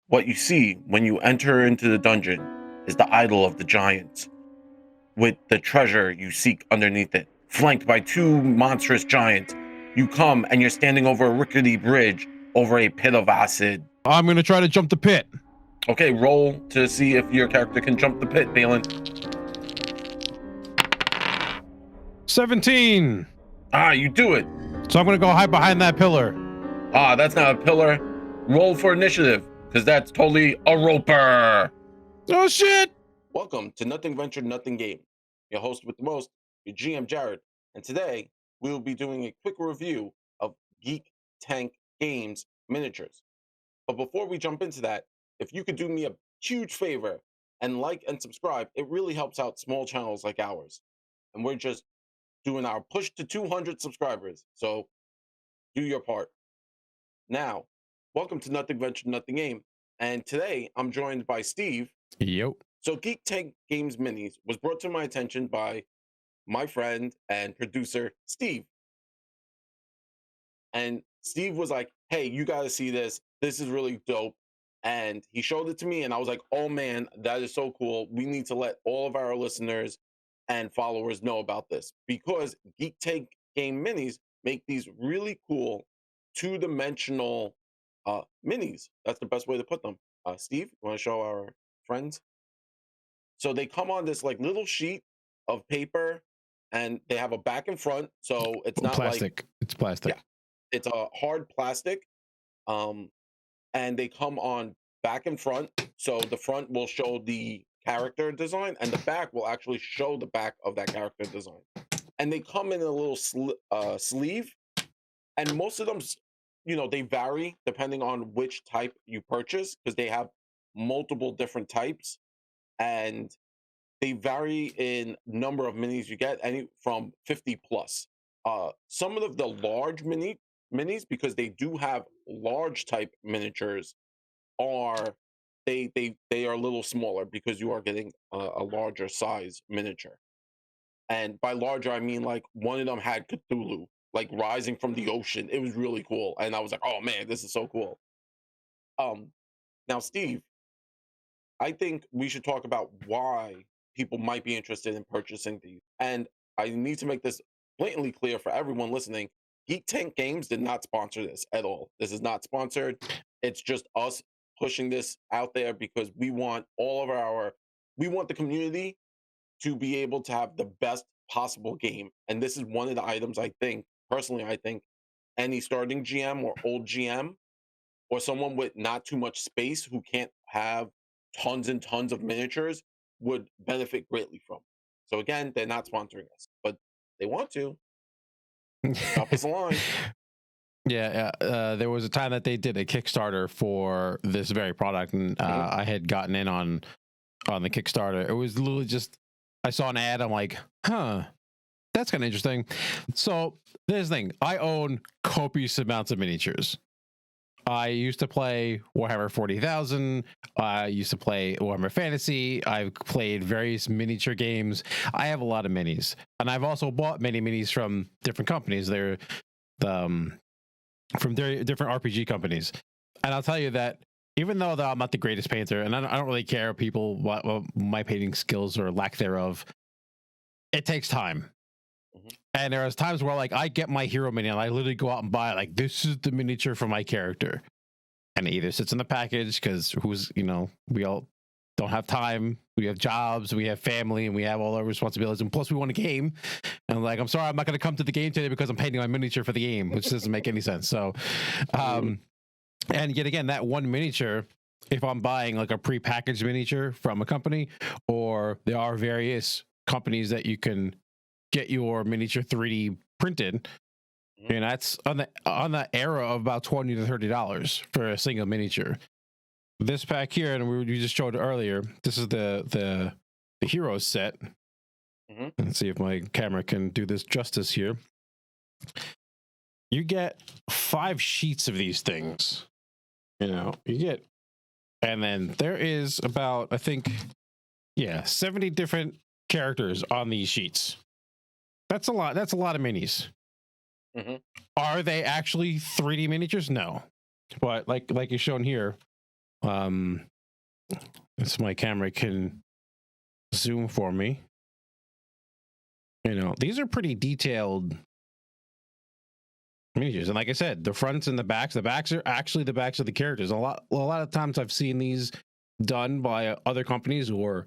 What you see when you enter into the dungeon is the idol of the giants, with the treasure you seek underneath it. Flanked by two monstrous giants, you come and you're standing over a rickety bridge over a pit of acid. I'm gonna try to jump the pit. Okay, roll to see if your character can jump the pit, Balin. 17. You do it. So I'm gonna go hide behind that pillar. That's not a pillar. Roll for initiative, because that's totally a roper. Oh shit! Welcome to Nothing Ventured, Nothing Game. Your host with the most, your GM Jared, and today we will be doing a quick review of Geek Tank Games miniatures. But before we jump into that, if you could do me a huge favor and like and subscribe, it really helps out small channels like ours. And we're just doing our push to 200 subscribers, so do your part. Now, welcome to Nothing Ventured, Nothing Game, and today I'm joined by Steve. Yep. So Geek Tank Games Minis was brought to my attention by my friend and producer, Steve. And Steve was like, hey, you got to see this. This is really dope. And he showed it to me, and I was like, oh man, that is so cool. We need to let all of our listeners and followers know about this, because Geek Tank Game Minis make these really cool two-dimensional minis. That's the best way to put them. Steve, you want to show our friends? So they come on this like little sheet of paper, and they have a back and front. So it's not plastic. like It's plastic. Yeah, it's a hard plastic. And they come on back and front. So the front will show the character design, and the back will actually show the back of that character design. And they come in a little sleeve, and most of them, they vary depending on which type you purchase, because they have multiple different types, and they vary in number of minis you get, any from 50 plus. Some of the large minis, because they do have large type miniatures, are they are a little smaller, because you are getting a larger size miniature. And by larger, I mean like one of them had Cthulhu like rising from the ocean. It was really cool, and I was like, oh man, this is so cool. Now, Steve, I think we should talk about why people might be interested in purchasing these. And I need to make this blatantly clear for everyone listening. Geek Tank Games did not sponsor this at all. This is not sponsored. It's just us pushing this out there, because we want we want the community to be able to have the best possible game. And this is one of the items I think any starting GM or old GM, or someone with not too much space who can't have tons and tons of miniatures, would benefit greatly from. So again, they're not sponsoring us, but they want to. Drop us a line. Yeah. There was a time that they did a Kickstarter for this very product, and I had gotten in on the Kickstarter. It was literally just, I saw an ad. I'm like, that's kind of interesting. So there's the thing. I own copious amounts of miniatures. I used to play Warhammer 40,000. I used to play Warhammer Fantasy. I've played various miniature games. I have a lot of minis, and I've also bought many minis from different companies. They're from different RPG companies. And I'll tell you that even though I'm not the greatest painter, and I don't really care people what my painting skills or lack thereof, it takes time. And there was times where like I get my hero mini and I literally go out and buy like, this is the miniature for my character, and it either sits in the package because we all don't have time, we have jobs, we have family, and we have all our responsibilities, and plus we want a game. And I'm like, I'm sorry, I'm not going to come to the game today because I'm painting my miniature for the game, which doesn't make any sense. So and yet again, that one miniature, if I'm buying like a pre-packaged miniature from a company, or there are various companies that you can get your miniature 3D printed, and that's on the era of about $20 to $30 for a single miniature. This pack here, and we just showed earlier, this is the hero set. Let's see if my camera can do this justice here. You get 5 sheets of these things. And then there is about, I think, 70 different characters on these sheets. That's a lot. That's a lot of minis. Are they actually 3D miniatures? No. But like you're shown here, Um, so my camera can zoom for me. These are pretty detailed miniatures, and like I said, the fronts and the backs are actually the backs of the characters. A lot of times I've seen these done by other companies or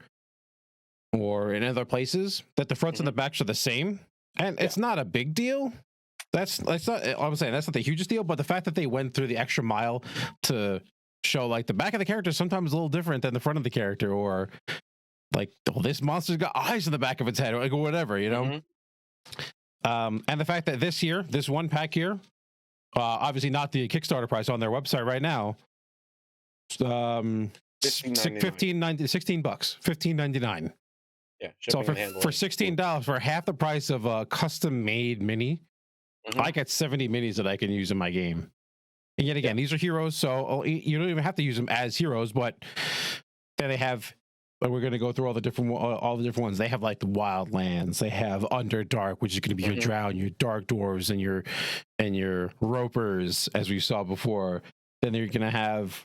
in other places that the fronts and Hmm. the backs are the same, and Yeah. it's not a big deal. That's not, I'm saying that's not the hugest deal, but the fact that they went through the extra mile to show like the back of the character is sometimes a little different than the front of the character, or like, oh, this monster's got eyes in the back of its head, or like whatever, Hmm. and the fact that this one pack here, obviously not the Kickstarter price on their website right now, 15.99. 16 bucks, 15.99. Yeah, So shipping and for handling. $16, for half the price of a custom made mini, Hmm. I get 70 minis that I can use in my game. And yet again, Yeah. these are heroes, so you don't even have to use them as heroes. But then they have. We're going to go through all the different ones. They have like the wildlands. They have Underdark, which is going to be your Hmm. drow, your dark dwarves, and your ropers, as we saw before. Then they're going to have.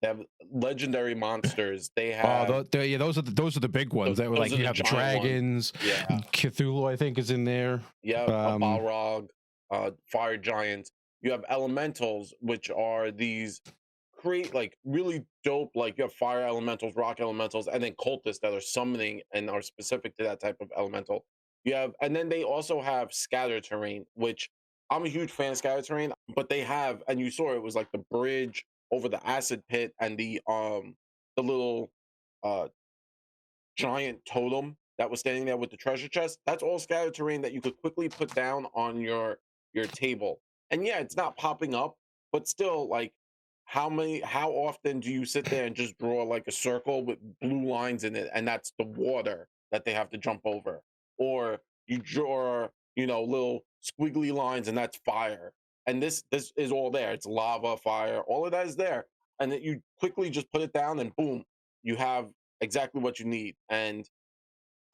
They have legendary monsters. They Oh, have yeah, those are the big ones. That were those like are you the have giant ones. dragons. Yeah. Cthulhu, I think, is in there. Yeah, a Balrog, fire giants. You have elementals, which are these like really dope, like you have fire elementals, rock elementals, and then cultists that are summoning and are specific to that type of elemental. And then they also have scatter terrain, which I'm a huge fan of scatter terrain, but they have, and you saw it was like the bridge over the acid pit and the little uh giant totem that was standing there with the treasure chest. That's all scattered terrain that you could quickly put down on your table. And yeah, it's not popping up, but still, like, how often do you sit there and just draw like a circle with blue lines in it, and that's the water that they have to jump over? Or you draw, little squiggly lines, and that's fire. And this is all there. It's lava, fire, all of that is there. And then you quickly just put it down, and boom, you have exactly what you need. And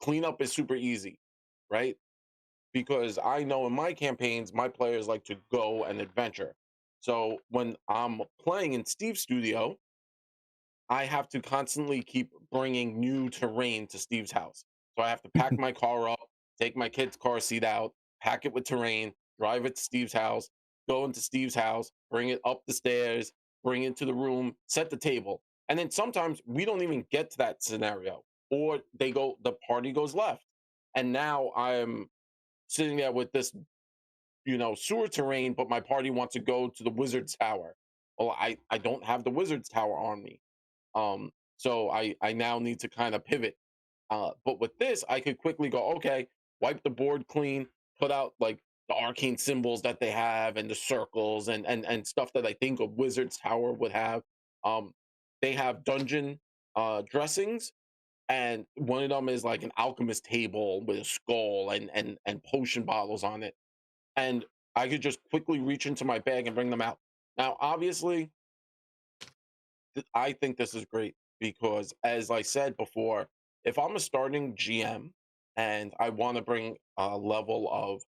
cleanup is super easy, right? Because I know in my campaigns, my players like to go and adventure. So when I'm playing in Steve's studio, I have to constantly keep bringing new terrain to Steve's house. So I have to pack my car up, take my kid's car seat out, pack it with terrain, drive it to Steve's house, go into Steve's house, bring it up the stairs, bring it to the room, set the table. And then sometimes we don't even get to that scenario, or the party goes left. And now I'm sitting there with this, sewer terrain, but my party wants to go to the wizard's tower. Well, I don't have the wizard's tower on me. So I now need to kind of pivot. But with this, I could quickly go, okay, wipe the board clean, put out like the arcane symbols that they have and the circles and stuff that I think a wizard's tower would have. Um, they have dungeon dressings, and one of them is like an alchemist table with a skull and potion bottles on it. And I could just quickly reach into my bag and bring them out. Now, obviously, I think this is great because, as I said before, if I'm a starting GM and I want to bring a level of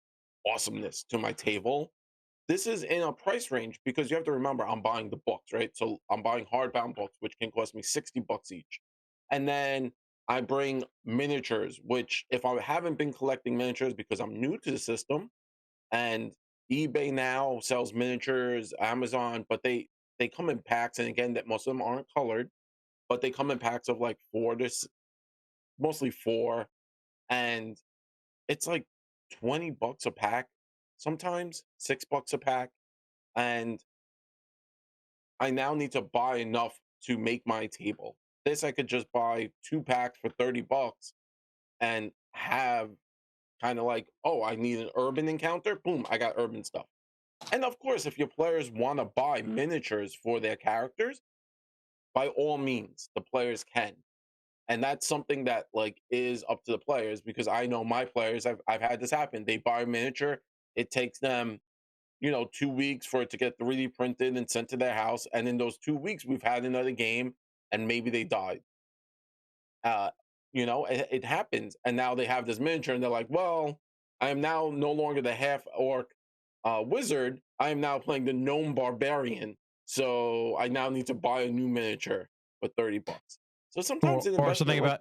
awesomeness to my table, this is in a price range because you have to remember I'm buying the books, right? So I'm buying hardbound books, which can cost me 60 bucks each. And then I bring miniatures, which if I haven't been collecting miniatures because I'm new to the system, and eBay now sells miniatures, Amazon, but they come in packs, and again, that most of them aren't colored, but they come in packs of like mostly four, and it's like 20 bucks a pack, sometimes $6 a pack, and I now need to buy enough to make my table. This I could just buy two packs for 30 bucks and have kind of like, oh, I need an urban encounter. Boom, I got urban stuff. And of course, if your players want to buy miniatures for their characters, by all means, the players can. And that's something that like is up to the players because I know my players, I've had this happen. They buy a miniature, it takes them, 2 weeks for it to get 3D printed and sent to their house. And in those 2 weeks, we've had another game and maybe they died. Uh, it happens. And now they have this miniature and they're like, well, I am now no longer the half orc wizard. I am now playing the gnome barbarian. so I now need to buy a new miniature for $30. So sometimes an or investment something like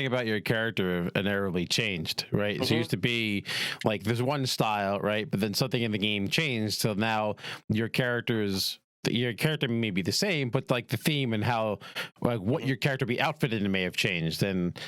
about your character inevitably changed, right? So it Mhm, used to be like there's one style, right? But then something in the game changed, so now your character may be the same, but like the theme and how like what mhm, your character be outfitted in may have changed. And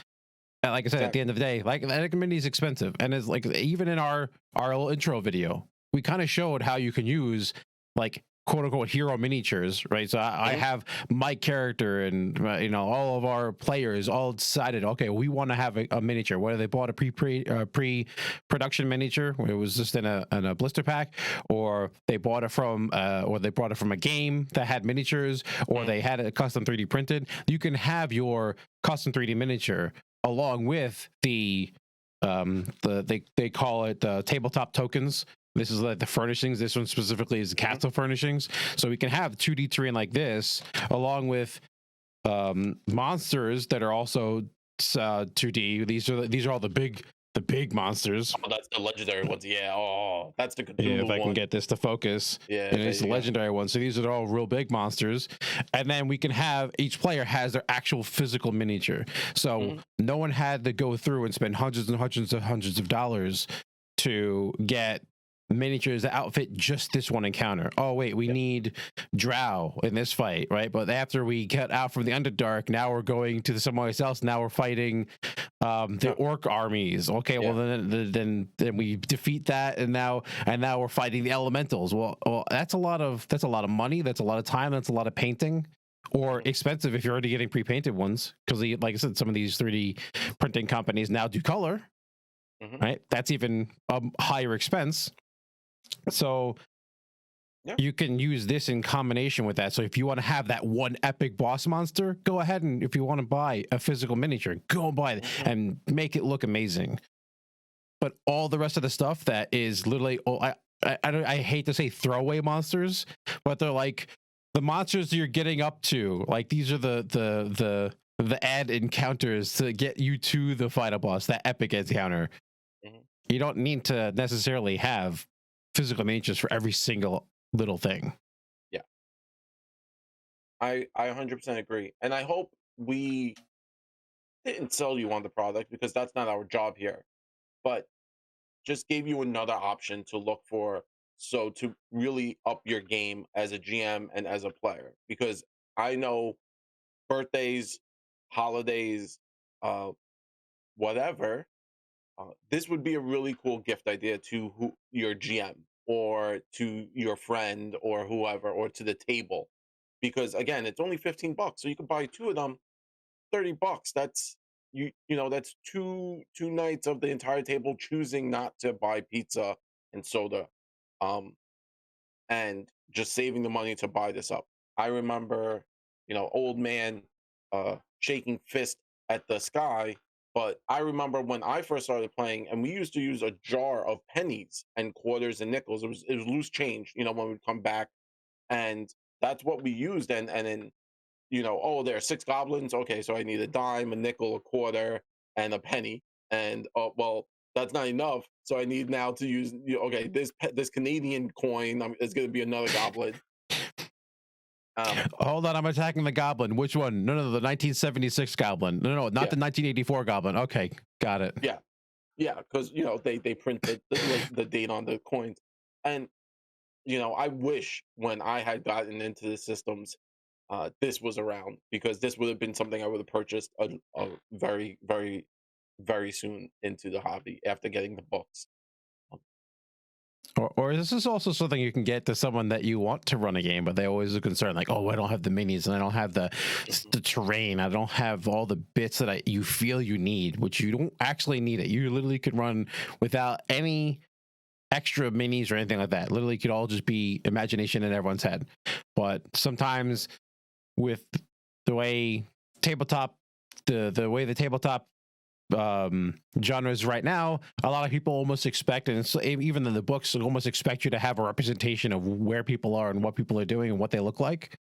like I said, at the end exactly. of the day, like that mini is expensive, and it's like even in our little intro video, we kind of showed how you can use like quote unquote hero miniatures, right? So I Mhm, have my character and all of our players all decided, okay, we want to have a miniature. Whether they bought a pre production miniature, where it was just in a blister pack, or they bought it from a game that had miniatures, or mhm, they had it custom 3D printed. You can have your custom 3D miniature along with they call it tabletop tokens. This is like the furnishings. This one specifically is the mhm, castle furnishings. So we can have 2D terrain like this, along with monsters that are also 2D. These are all the big monsters. oh, that's the legendary ones, yeah, oh, that's the Yeah, if Cthulhu I can one. get this to focus, Yeah, and there it's the you go. legendary ones. So these are all real big monsters, and then we can have each player has their actual physical miniature. So Mhm, no one had to go through and spend hundreds of dollars to get miniatures that outfit just this one encounter. Oh wait, we yeah, need Drow in this fight, right? But after we get out from the Underdark, now we're going to someplace else. Now we're fighting the yeah, orc armies. Okay, well yeah, then we defeat that, and now we're fighting the elementals. Well, that's a lot of money. That's a lot of time. That's a lot of painting. Or mhm, expensive if you're already getting pre-painted ones, because like I said, some of these 3D printing companies now do color, mhm, right? That's even a higher expense. So yeah, you can use this in combination with that. So if you want to have that one epic boss monster, go ahead, and if you want to buy a physical miniature, go buy it mhm, and make it look amazing. But all the rest of the stuff that is literally, I hate to say throwaway monsters, but they're like the monsters you're getting up to. Like these are the ad encounters to get you to the final boss, that epic encounter. mhm, You don't need to necessarily have physical miniatures for every single little thing. yeah. I 100% agree, and I hope we didn't sell you on the product because that's not our job here, but just gave you another option to look for, so to really up your game as a GM and as a player, because I know birthdays, holidays, uh, whatever, this would be a really cool gift idea to your GM or to your friend or whoever or to the table, because again, it's only $15, so you could buy two of them, $30. That's that's two nights of the entire table choosing not to buy pizza and soda, um, and just saving the money to buy this up. I remember, old man shaking fist at the sky, but I remember when I first started playing, and we used to use a jar of pennies and quarters and nickels. It was loose change, when we'd come back, and that's what we used. And then oh, there are six goblins. Okay, so I need a dime, a nickel, a quarter, and a penny. And oh, well, that's not enough. So I need now to use. Okay, this Canadian coin is going to be another goblin. Um, Hold on, I'm attacking the goblin. Which one? No, the 1976 goblin. No, not yeah, the 1984 goblin. Okay, got it. yeah, yeah, because they print the date on the coins, and I wish when I had gotten into the systems, this was around, because this would have been something I would have purchased a very, very, very soon into the hobby after getting the books. Um, Or this is also something you can get to someone that you want to run a game, but they always are concerned, like, oh, I don't have the minis, and I don't have mhm, the terrain, I don't have all the bits that you feel you need, which you don't actually need it. You literally could run without any extra minis or anything like that. Literally, could all just be imagination in everyone's head. But sometimes with the way tabletop, the way the tabletop genres right now, a lot of people almost expect, and even in the books, almost expect you to have a representation of where people are and what people are doing and what they look like.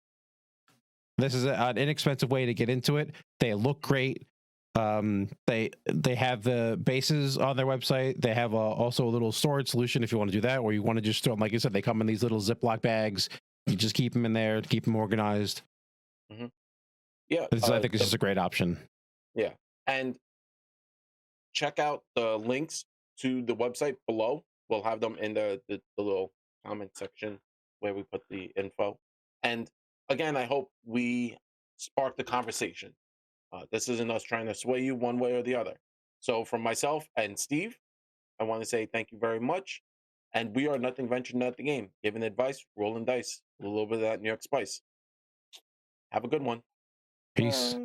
This is an inexpensive way to get into it. They look great. They have the bases on their website. They have also a little storage solution if you want to do that, or you want to just throw them. Like you said, they come in these little Ziploc bags. You just keep them in there, keep them organized. Yeah, I think it's just a great option. yeah, and check out the links to the website below. We'll have them in the little comment section where we put the info. And again, I hope we sparked the conversation. This isn't us trying to sway you one way or the other. So, from myself and Steve, I want to say thank you very much. And we are Nothing Ventured, Nothing Game, giving advice, rolling dice, a little bit of that New York spice. Have a good one. Peace.